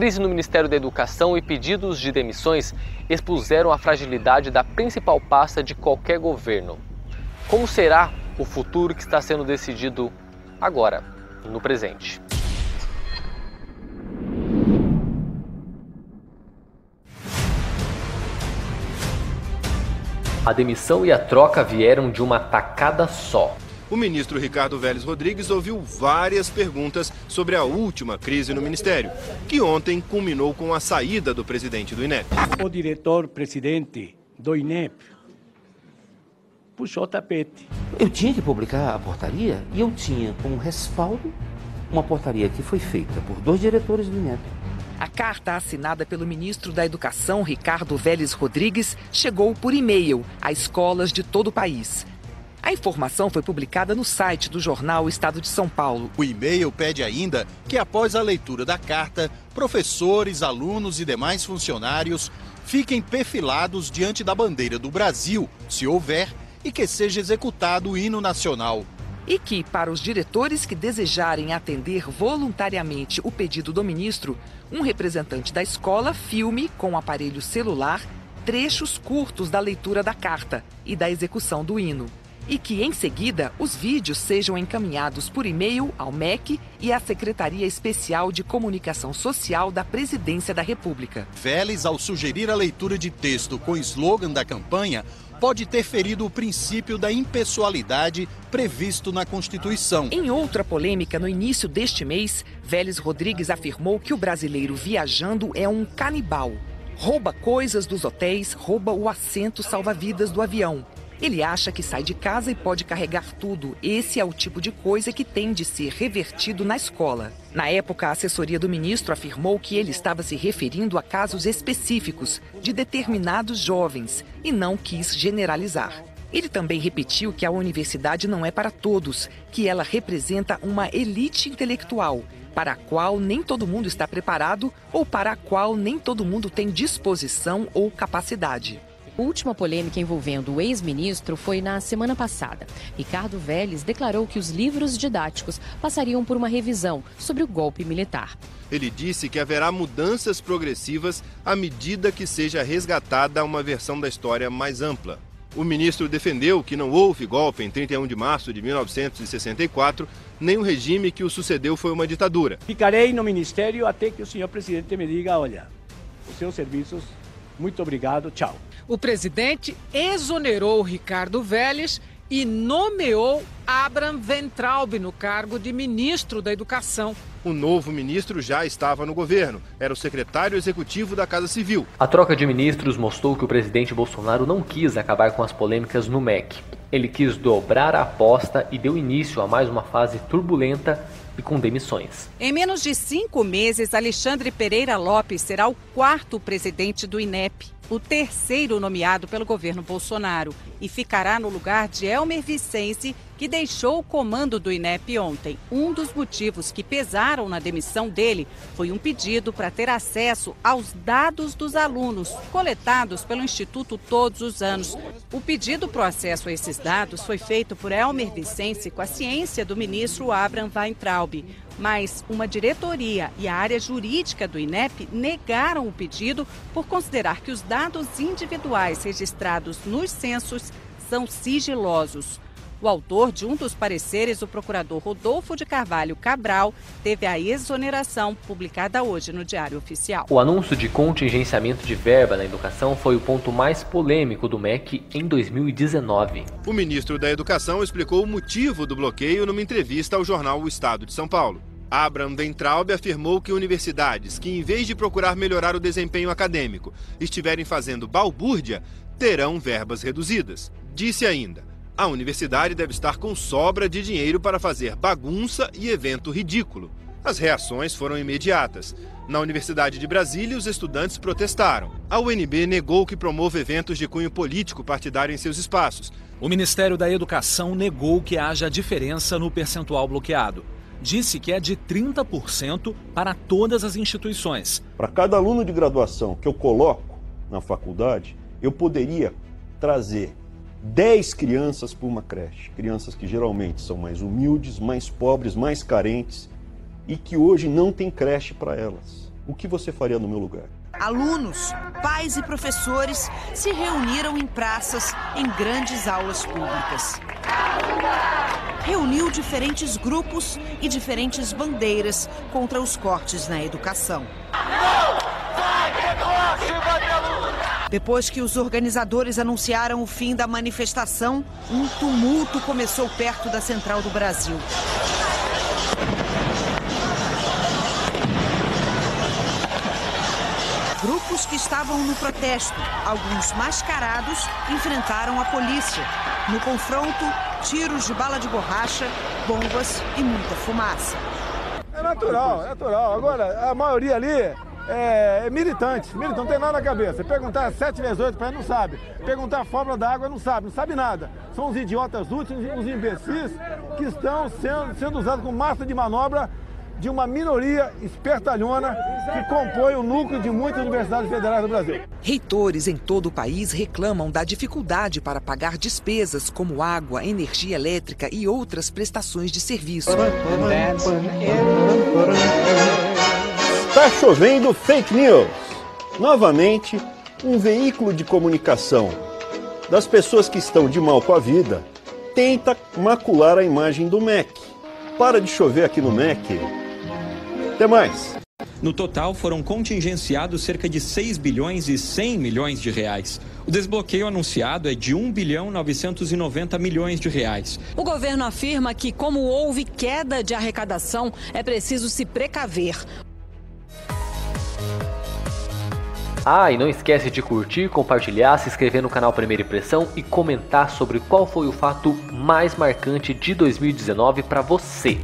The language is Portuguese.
Crise no Ministério da Educação e pedidos de demissões expuseram a fragilidade da principal pasta de qualquer governo. Como será o futuro que está sendo decidido agora, no presente? A demissão e a troca vieram de uma tacada só. O ministro Ricardo Vélez Rodrigues ouviu várias perguntas sobre a última crise no Ministério, que ontem culminou com a saída do presidente do INEP. O diretor-presidente do INEP puxou o tapete. Eu tinha que publicar a portaria e eu tinha como respaldo uma portaria que foi feita por 2 diretores do INEP. A carta assinada pelo ministro da Educação, Ricardo Vélez Rodrigues, chegou por e-mail a escolas de todo o país. A informação foi publicada no site do jornal Estado de São Paulo. O e-mail pede ainda que, após a leitura da carta, professores, alunos e demais funcionários fiquem perfilados diante da bandeira do Brasil, se houver, e que seja executado o hino nacional. E que, para os diretores que desejarem atender voluntariamente o pedido do ministro, um representante da escola filme com o aparelho celular trechos curtos da leitura da carta e da execução do hino. E que, em seguida, os vídeos sejam encaminhados por e-mail ao MEC e à Secretaria Especial de Comunicação Social da Presidência da República. Vélez, ao sugerir a leitura de texto com slogan da campanha, pode ter ferido o princípio da impessoalidade previsto na Constituição. Em outra polêmica, no início deste mês, Vélez Rodrigues afirmou que o brasileiro viajando é um canibal. Rouba coisas dos hotéis, rouba o assento salva-vidas do avião. Ele acha que sai de casa e pode carregar tudo. Esse é o tipo de coisa que tem de ser revertido na escola. Na época, a assessoria do ministro afirmou que ele estava se referindo a casos específicos de determinados jovens e não quis generalizar. Ele também repetiu que a universidade não é para todos, que ela representa uma elite intelectual, para a qual nem todo mundo está preparado ou para a qual nem todo mundo tem disposição ou capacidade. A última polêmica envolvendo o ex-ministro foi na semana passada. Ricardo Vélez declarou que os livros didáticos passariam por uma revisão sobre o golpe militar. Ele disse que haverá mudanças progressivas à medida que seja resgatada uma versão da história mais ampla. O ministro defendeu que não houve golpe em 31 de março de 1964, nem o regime que o sucedeu foi uma ditadura. Ficarei no ministério até que o senhor presidente me diga, olha, os seus serviços, muito obrigado, tchau. O presidente exonerou Ricardo Vélez e nomeou Abraham Weintraub no cargo de ministro da Educação. O novo ministro já estava no governo, era o secretário executivo da Casa Civil. A troca de ministros mostrou que o presidente Bolsonaro não quis acabar com as polêmicas no MEC. Ele quis dobrar a aposta e deu início a mais uma fase turbulenta e com demissões. Em menos de 5 meses, Alexandre Pereira Lopes será o 4º presidente do INEP, o 3º nomeado pelo governo Bolsonaro, e ficará no lugar de Elmer Vicence, que deixou o comando do INEP ontem. Um dos motivos que pesaram na demissão dele foi um pedido para ter acesso aos dados dos alunos, coletados pelo Instituto todos os anos. O pedido para o acesso a esses dados foi feito por Elmer Vicence com a ciência do ministro Abraham Weintraub. Mas uma diretoria e a área jurídica do INEP negaram o pedido por considerar que os dados individuais registrados nos censos são sigilosos. O autor de um dos pareceres, o procurador Rodolfo de Carvalho Cabral, teve a exoneração publicada hoje no Diário Oficial. O anúncio de contingenciamento de verba na educação foi o ponto mais polêmico do MEC em 2019. O ministro da Educação explicou o motivo do bloqueio numa entrevista ao jornal O Estado de São Paulo. Abraham Weintraub afirmou que universidades que, em vez de procurar melhorar o desempenho acadêmico, estiverem fazendo balbúrdia, terão verbas reduzidas. Disse ainda: a universidade deve estar com sobra de dinheiro para fazer bagunça e evento ridículo. As reações foram imediatas. Na Universidade de Brasília, os estudantes protestaram. A UNB negou que promova eventos de cunho político partidário em seus espaços. O Ministério da Educação negou que haja diferença no percentual bloqueado. Disse que é de 30% para todas as instituições. Para cada aluno de graduação que eu coloco na faculdade, eu poderia trazer 10 crianças para uma creche. Crianças que geralmente são mais humildes, mais pobres, mais carentes e que hoje não tem creche para elas. o que você faria no meu lugar? Alunos, pais e professores se reuniram em praças, em grandes aulas públicas. Reuniu diferentes grupos e diferentes bandeiras contra os cortes na educação. Depois que os organizadores anunciaram o fim da manifestação, um tumulto começou perto da Central do Brasil. Grupos que estavam no protesto, alguns mascarados, enfrentaram a polícia. No confronto, tiros de bala de borracha, bombas e muita fumaça. É natural, é natural. Agora, a maioria ali é militante, não tem nada na cabeça. Perguntar 7 vezes 8 para ele não sabe. Perguntar a fórmula da água não sabe nada. São os idiotas úteis, os imbecis que estão sendo usados como massa de manobra de uma minoria espertalhona que compõe o núcleo de muitas universidades federais do Brasil. Reitores em todo o país reclamam da dificuldade para pagar despesas como água, energia elétrica e outras prestações de serviço. Está chovendo fake news. Novamente, um veículo de comunicação das pessoas que estão de mal com a vida tenta macular a imagem do MEC. Para de chover aqui no MEC. Até mais. No total, foram contingenciados cerca de 6 bilhões e 100 milhões de reais. O desbloqueio anunciado é de 1 bilhão 990 milhões de reais. O governo afirma que, como houve queda de arrecadação, é preciso se precaver. Ah, e não esquece de curtir, compartilhar, se inscrever no canal Primeira Impressão e comentar sobre qual foi o fato mais marcante de 2019 para você.